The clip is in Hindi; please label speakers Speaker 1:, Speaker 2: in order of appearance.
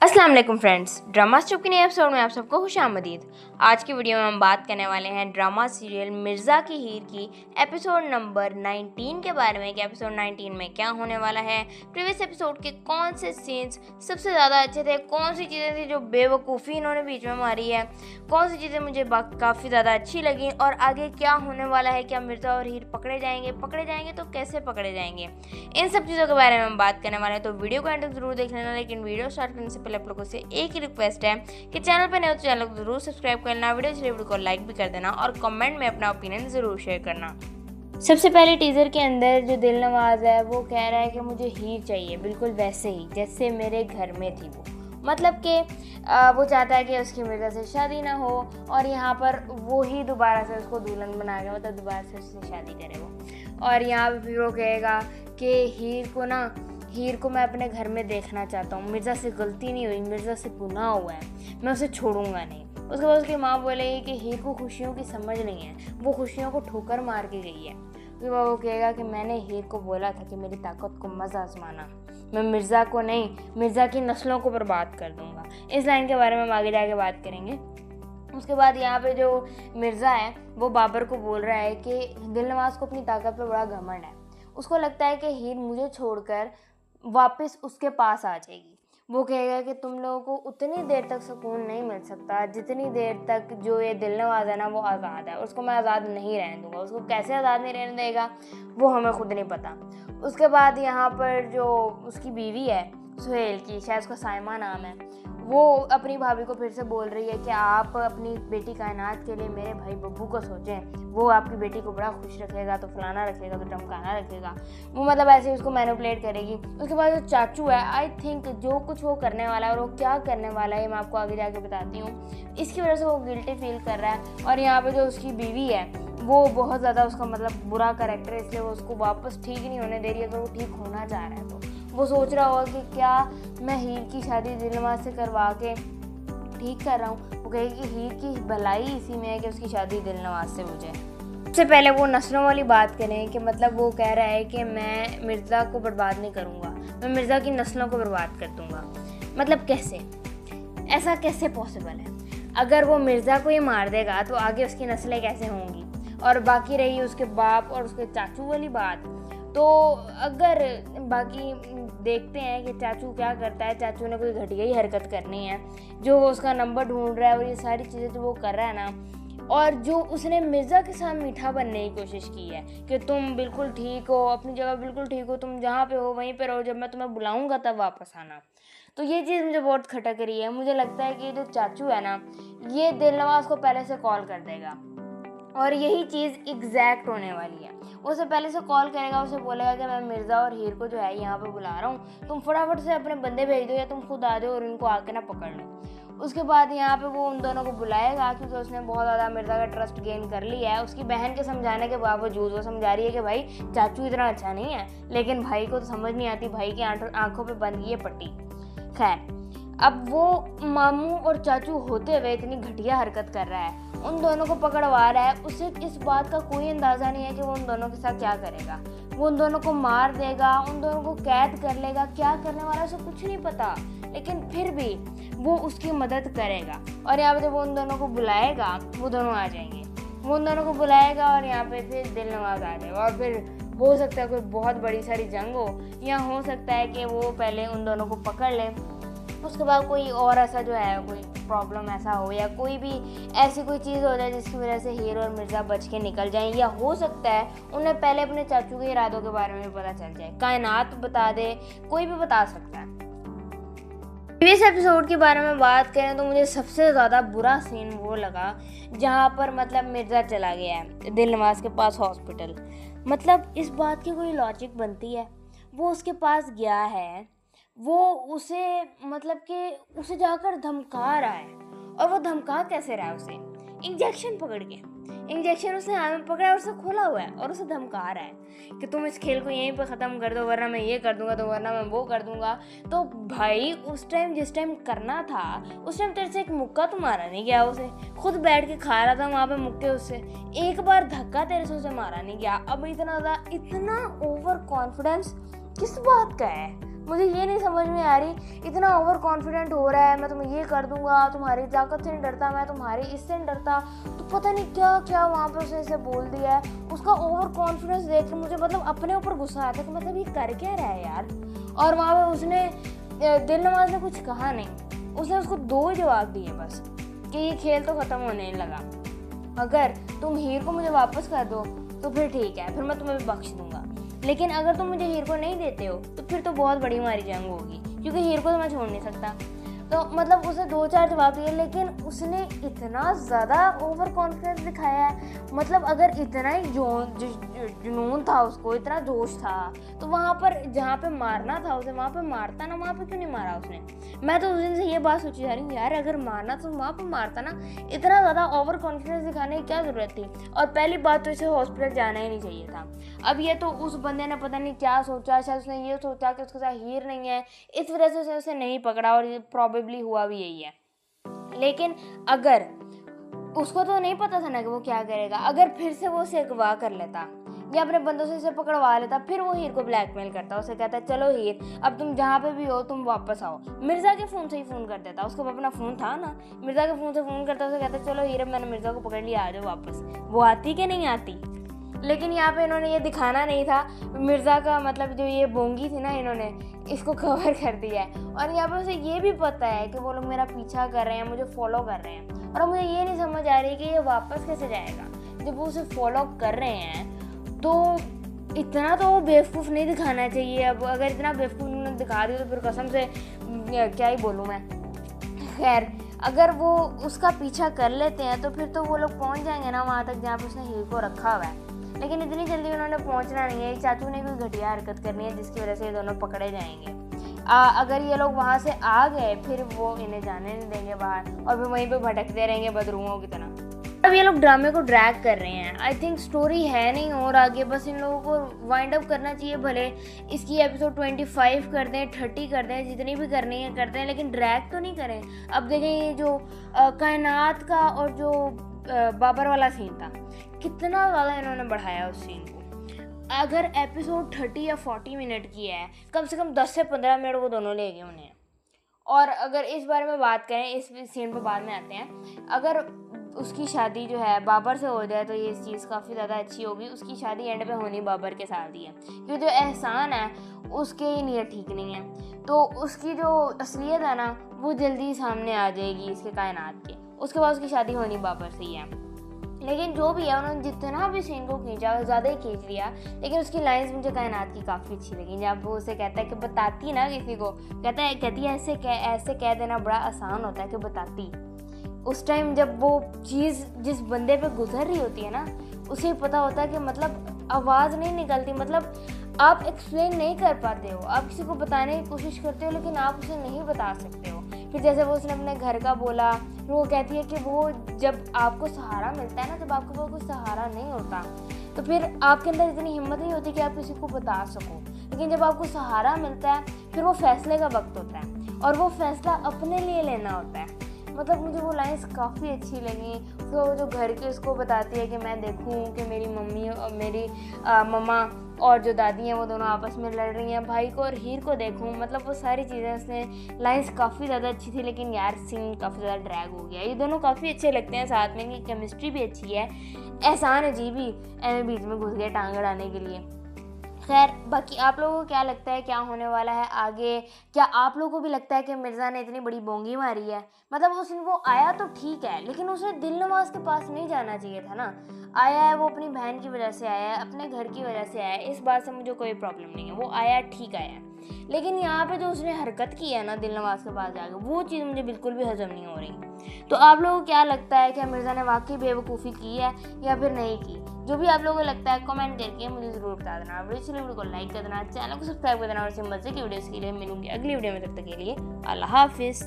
Speaker 1: अस्सलाम वालेकुम फ्रेंड्स, ड्रामा स्टूप के नए एपिसोड में आप सबको खुशामदीद। आज की वीडियो में हम बात करने वाले हैं ड्रामा सीरियल मिर्ज़ा की हीर की एपिसोड नंबर 19 के बारे में कि एपिसोड 19 में क्या होने वाला है, प्रीवियस एपिसोड के कौन से सीन्स सबसे ज़्यादा अच्छे थे, कौन सी चीज़ें थी जो बेवकूफ़ी इन्होंने बीच में मारी है, कौन सी चीज़ें मुझे काफ़ी ज़्यादा अच्छी लगी और आगे क्या होने वाला है। क्या मिर्ज़ा और हीर पकड़े जाएंगे तो कैसे पकड़े जाएंगे, इन सब चीज़ों के बारे में हम बात करने वाले हैं। तो वीडियो को एंड तक जरूर देख लेना, लेकिन वीडियो स्टार्ट करने से पहले आप लोगों से एक ही रिक्वेस्ट है कि चैनल पर नए हो तो चैनल को जरूर सब्सक्राइब कर लेना, वीडियो को लाइक भी कर देना और कमेंट में अपना ओपिनियन जरूर शेयर करना। सबसे पहले टीजर के अंदर जो दिलनवाज है वो कह रहा है कि मुझे हीर चाहिए बिल्कुल वैसे ही जैसे मेरे घर में थी वो, मतलब कि वो चाहता है कि उसकी मिर्ज़ा से शादी ना हो और यहाँ पर वो ही दोबारा से उसको दुल्हन बना के मतलब दोबारा से उससे शादी करे वो। और यहाँ पर फिर वो कहेगा कि हीर को मैं अपने घर में देखना चाहता हूँ, मिर्ज़ा से गलती नहीं हुई, मिर्ज़ा से गुनाह हुआ है, मैं उसे छोड़ूंगा नहीं। उसके बाद उसकी माँ बोलेगी कि हीर को खुशियों की समझ नहीं है, वो खुशियों को ठोकर मार के गई है। उसके बाद वो कहेगा कि मैंने हीर को बोला था कि मेरी ताकत को मज़ा आजमाना, मैं मिर्ज़ा को नहीं मिर्ज़ा की नस्लों को बर्बाद कर दूंगा। इस लाइन के बारे में हम आगे जाके बात करेंगे। उसके बाद यहाँ पे जो मिर्ज़ा है वो बाबर को बोल रहा है कि दिलनवाज को अपनी ताकत पर बड़ा घमंड है, उसको लगता है कि हीर मुझे छोड़कर वापस उसके पास आ जाएगी। वो कहेगा कि तुम लोगों को उतनी देर तक सुकून नहीं मिल सकता जितनी देर तक जो ये दिलनवाज है ना वो आज़ाद है, उसको मैं आज़ाद नहीं रहने दूंगा। उसको कैसे आज़ाद नहीं रहने देगा वो हमें खुद नहीं पता। उसके बाद यहाँ पर जो उसकी बीवी है सुहेल की, शायद उसका साइमा नाम है, वो अपनी भाभी को फिर से बोल रही है कि आप अपनी बेटी कायनात के लिए मेरे भाई बब्बू को सोचें, वो आपकी बेटी को बड़ा खुश रखेगा, तो फलाना रखेगा, तो टमकाना रखेगा। वो मतलब ऐसे ही उसको मैनिपुलेट करेगी। उसके बाद जो चाचू है, आई थिंक जो कुछ वो करने वाला है और वो क्या करने वाला है मैं आपको आगे जाके बताती हूँ। इसकी वजह से वो गिल्टी फील कर रहा है। और यहाँ पे जो उसकी बीवी है वो बहुत ज़्यादा उसका मतलब बुरा कैरेक्टर है, इसलिए वो उसको वापस ठीक नहीं होने दे रही है। अगर वो ठीक होना चाह रहा है तो वो सोच रहा होगा कि क्या मैं हीर की शादी दिलनवाज से करवा के ठीक कर रहा हूँ। वो कहेगी कि हीर की भलाई इसी में है कि उसकी शादी दिलनवाज से हो जाए। सबसे पहले वो नस्लों वाली बात करें कि मतलब वो कह रहा है कि मैं मिर्ज़ा को बर्बाद नहीं करूँगा, मैं मिर्ज़ा की नस्लों को बर्बाद कर दूँगा। मतलब कैसे, ऐसा कैसे पॉसिबल है? अगर वो मिर्ज़ा को ही मार देगा तो आगे उसकी नस्लें कैसे होंगी? और बाकी रही उसके बाप और उसके चाचू वाली बात, तो अगर बाकी देखते हैं कि चाचू क्या करता है। चाचू ने कोई घटिया ही हरकत करनी है, जो वो उसका नंबर ढूंढ रहा है और ये सारी चीज़ें जो वो कर रहा है ना, और जो उसने मिर्ज़ा के साथ मीठा बनने की कोशिश की है कि तुम बिल्कुल ठीक हो, अपनी जगह बिल्कुल ठीक हो, तुम जहाँ पे हो वहीं पे रहो, जब मैं तुम्हें बुलाऊंगा तब वापस आना। तो ये चीज़ मुझे बहुत खटक रही है। मुझे लगता है कि जो चाचू है ना ये दिलनवाज को पहले से कॉल कर देगा और यही चीज़ एग्जैक्ट होने वाली है। उसे पहले से कॉल करेगा, उसे बोलेगा कि मैं मिर्ज़ा और हीर को जो है यहाँ पे बुला रहा हूँ, तुम फटाफट से अपने बंदे भेज दो या तुम खुद आ जाओ और इनको आके ना पकड़ लो। उसके बाद यहाँ पे वो उन दोनों को बुलाएगा क्योंकि उसने बहुत ज़्यादा मिर्ज़ा का ट्रस्ट गेन कर लिया है। उसकी बहन के समझाने के बावजूद वो समझा रही है कि भाई चाचू इतना अच्छा नहीं है, लेकिन भाई को तो समझ नहीं आती, भाई की आंखों पर बंद की है पट्टी। खैर, अब वो मामू और चाचू होते हुए इतनी घटिया हरकत कर रहा है, उन दोनों को पकड़वा रहा है। उसे इस बात का कोई अंदाज़ा नहीं है कि वो उन दोनों के साथ क्या करेगा। वो उन दोनों को मार देगा, उन दोनों को कैद कर लेगा, क्या करने वाला है उसे कुछ नहीं पता, लेकिन फिर भी वो उसकी मदद करेगा। और यहाँ पे जब वो उन दोनों को बुलाएगा वो दोनों आ जाएंगे, वो उन दोनों को बुलाएगा और यहाँ पे फिर दिलनवाज आ जाएगा और फिर हो सकता है कोई बहुत बड़ी सारी जंग हो, या हो सकता है कि वो पहले उन दोनों को पकड़ ले, उसके बाद कोई और ऐसा जो है कोई प्रॉब्लम ऐसा हो या कोई भी ऐसी कोई चीज़ हो जाए जिसकी वजह से हीर और मिर्ज़ा बच के निकल जाएं, या हो सकता है उन्हें पहले अपने चाचू के इरादों के बारे में पता चल जाए, कायनात बता दे, कोई भी बता सकता है। प्रीवियस एपिसोड के बारे में बात करें तो मुझे सबसे ज़्यादा बुरा सीन वो लगा जहाँ पर मतलब मिर्ज़ा चला गया है दिलनवाज के पास हॉस्पिटल। मतलब इस बात की कोई लॉजिक बनती है? वो उसके पास गया है, वो उसे मतलब कि उसे जाकर धमका रहा है, और वो धमका कैसे रहा है उसे? इंजेक्शन पकड़ के, इंजेक्शन उसने हाथ में पकड़ा और उसे खोला हुआ है और उसे धमका रहा है कि तुम इस खेल को यहीं पर ख़त्म कर दो वरना मैं ये कर दूंगा, तो वरना मैं वो कर दूंगा। तो भाई उस टाइम जिस टाइम करना था उस टाइम तेरे से एक मुक्का तो मारा नहीं गया, उसे खुद बैठ के खा रहा था वहाँ पे मुक्के, उससे एक बार धक्का तेरे से उसे मारा नहीं गया। अब इतना ओवर कॉन्फिडेंस किस बात का है? मुझे ये नहीं समझ में आ रही, इतना ओवर कॉन्फिडेंट हो रहा है, मैं तुम्हें ये कर दूंगा, तुम्हारी ताकत से नहीं डरता, मैं तुम्हारी इससे नहीं डरता, तो पता नहीं क्या क्या वहाँ पे उसने इसे बोल दिया है। उसका ओवर कॉन्फिडेंस देख के मुझे मतलब अपने ऊपर गुस्सा आता है कि मतलब ये कर क्या रहा है यार। और वहाँ पे उसने दिलनवाज ने कुछ कहा नहीं, उसने उसको 2 जवाब दिए बस कि ये खेल तो ख़त्म होने लगा, अगर तुम हीर को मुझे वापस कर दो तो फिर ठीक है, फिर मैं तुम्हें भी बख्श दूंगा, लेकिन अगर तुम मुझे हीर को नहीं देते हो तो फिर तो बहुत बड़ी हमारी जंग होगी, क्योंकि हीर को तो मैं छोड़ नहीं सकता। तो मतलब उसे 2-4 जवाब दिए, लेकिन उसने इतना ज़्यादा ओवर कॉन्फिडेंस दिखाया है। मतलब अगर इतना ही जुनून था, उसको इतना जोश था, तो वहाँ पर जहाँ पे मारना था उसे वहाँ पे मारता ना, वहाँ पे क्यों नहीं मारा उसने। मैं तो उस दिन से ये बात सोची जा रही हूँ यार, अगर मारना तो वहाँ पे मारता ना, इतना ज़्यादा ओवर कॉन्फिडेंस दिखाने की क्या ज़रूरत थी। और पहली बात तो इसे हॉस्पिटल जाना ही नहीं चाहिए था। अब ये तो उस बंदे ने पता नहीं क्या सोचा, शायद उसने ये सोचा कि उसके साथ हीर नहीं है, इस वजह से उसे नहीं पकड़ा, और ये प्रॉबेबली हुआ भी यही है। लेकिन अगर उसको तो नहीं पता था ना कि वो क्या करेगा, अगर फिर से वो उसे अगवा कर लेता या अपने बंदों से इसे पकड़वा लेता, फिर वो हीर को ब्लैकमेल करता, उसे कहता चलो हीर अब तुम जहाँ पे भी हो तुम वापस आओ। मिर्ज़ा के फ़ोन से ही फ़ोन कर देता, उसको अपना फ़ोन था ना, मिर्ज़ा के फ़ोन से फ़ोन करता, उसे कहता चलो हीर अब मैंने मिर्ज़ा को पकड़ लिया, आ जाओ वापस। वो आती कि नहीं आती। लेकिन यहाँ पे इन्होंने ये दिखाना नहीं था, मिर्ज़ा का मतलब जो ये बोंगी थी ना, इन्होंने इसको कवर कर दिया है। और यहाँ पे उसे ये भी पता है कि वो लोग मेरा पीछा कर रहे हैं, मुझे फॉलो कर रहे हैं, और मुझे ये नहीं समझ आ रही कि ये वापस कैसे जाएगा। जब वो उसे फॉलो कर रहे हैं तो इतना तो बेवकूफ़ नहीं दिखाना चाहिए। अब अगर इतना बेवकूफ़ उन्होंने दिखा दिया तो फिर कसम से क्या ही बोलूँ मैं। खैर, अगर वो उसका पीछा कर लेते हैं तो फिर तो वो लोग पहुंच जाएंगे ना वहाँ तक जहाँ पे उसने हीर को रखा हुआ है। लेकिन इतनी जल्दी उन्होंने पहुंचना नहीं है, चाचू ने कोई घटिया हरकत करनी है जिसकी वजह से ये दोनों पकड़े जाएंगे। अगर ये लोग वहाँ से आ गए फिर वो इन्हें जाने नहीं देंगे बाहर, और फिर वहीं पे भटकते रहेंगे बदरूहों की तरह। अब ये लोग ड्रामे को ड्रैग कर रहे हैं। आई थिंक स्टोरी है नहीं और आगे, बस इन लोगों को वाइंड अप करना चाहिए। भले इसकी एपिसोड 25 कर दें, 30 कर दें, जितनी भी करनी है करते हैं, लेकिन ड्रैग तो नहीं करें। अब देखें ये जो कायनात का और जो बाबर वाला सीन था, कितना ज़्यादा इन्होंने बढ़ाया उस सीन को। अगर एपिसोड 30 या 40 मिनट की है, कम से कम 10 से 15 मिनट वो दोनों ले गए उन्हें। और अगर इस बारे में बात करें, इस सीन पर बाद में आते हैं, अगर उसकी शादी जो है बाबर से हो जाए तो ये चीज़ काफ़ी ज़्यादा अच्छी होगी। उसकी शादी एंड पे होनी बाबर के साथ ही है, क्योंकि जो एहसान है उसके नीयत ठीक नहीं है, तो उसकी जो असलियत है ना वो जल्दी सामने आ जाएगी इसके कायनात के। उसके बाद उसकी शादी होनी बाबर से ही है। लेकिन जो भी है, उन्होंने जितना भी सीन को खींचा ज़्यादा ही खींच लिया। लेकिन उसकी लाइंस मुझे कायनात की काफ़ी अच्छी लगी, जब वो उसे कहता है कि बताती ना किसी को, कहती है ऐसे कह देना बड़ा आसान होता है कि बताती। उस टाइम जब वो चीज़ जिस बंदे पे गुजर रही होती है ना, उसे पता होता है कि मतलब आवाज़ नहीं निकलती, मतलब आप एक्सप्लेन नहीं कर पाते हो, आप किसी को बताने की कोशिश करते हो लेकिन आप उसे नहीं बता सकते हो। फिर जैसे वो उसने अपने घर का बोला, वो कहती है कि वो जब आपको सहारा मिलता है ना, जब आपके पास कोई सहारा नहीं होता तो फिर आपके अंदर इतनी हिम्मत नहीं होती कि आप किसी को बता सको। लेकिन जब आपको सहारा मिलता है फिर वो फैसले का वक्त होता है, और वो फैसला अपने लिए लेना होता है। मतलब मुझे वो लाइन्स काफ़ी अच्छी लगी। तो वो जो घर की उसको बताती है कि मैं देखूं कि मेरी मम्मी और मेरी मम्मा और जो दादी हैं वो दोनों आपस में लड़ रही हैं, भाई को और हीर को देखूं, मतलब वो सारी चीज़ें उसने लाइन्स काफ़ी ज़्यादा अच्छी थी। लेकिन यार सीन काफ़ी ज़्यादा ड्रैग हो गया। ये दोनों काफ़ी अच्छे लगते हैं साथ में, कि केमिस्ट्री भी अच्छी है। एहसान अजीब ही एम बीच में घुस गए टांग अड़ाने के लिए। खैर, बाकी आप लोगों को क्या लगता है क्या होने वाला है आगे? क्या आप लोगों को भी लगता है कि मिर्ज़ा ने इतनी बड़ी बोंगी मारी है? मतलब वो आया तो ठीक है, लेकिन उसे दिलनवाज के पास नहीं जाना चाहिए था ना। आया है वो अपनी बहन की वजह से आया है, अपने घर की वजह से आया है, इस बात से मुझे कोई प्रॉब्लम नहीं है। वो आया ठीक आया है, लेकिन यहाँ पे जो उसने हरकत की है ना दिलनवाज के पास जाकर, वो चीज़ मुझे बिल्कुल भी हजम नहीं हो रही। तो आप लोगों को क्या लगता है, क्या मिर्ज़ा ने वाकई बेवकूफ़ी की है या फिर नहीं की? जो भी आप लोगों को लगता है कमेंट करके मुझे ज़रूर बता देना। वीडियो को लाइक कर देना, चैनल को सब्सक्राइब कर देना, और ऐसे मज़े की वीडियोज़ के लिए मिलूंगी अगली वीडियो में। तब तक के लिए अल्लाह हाफिज़।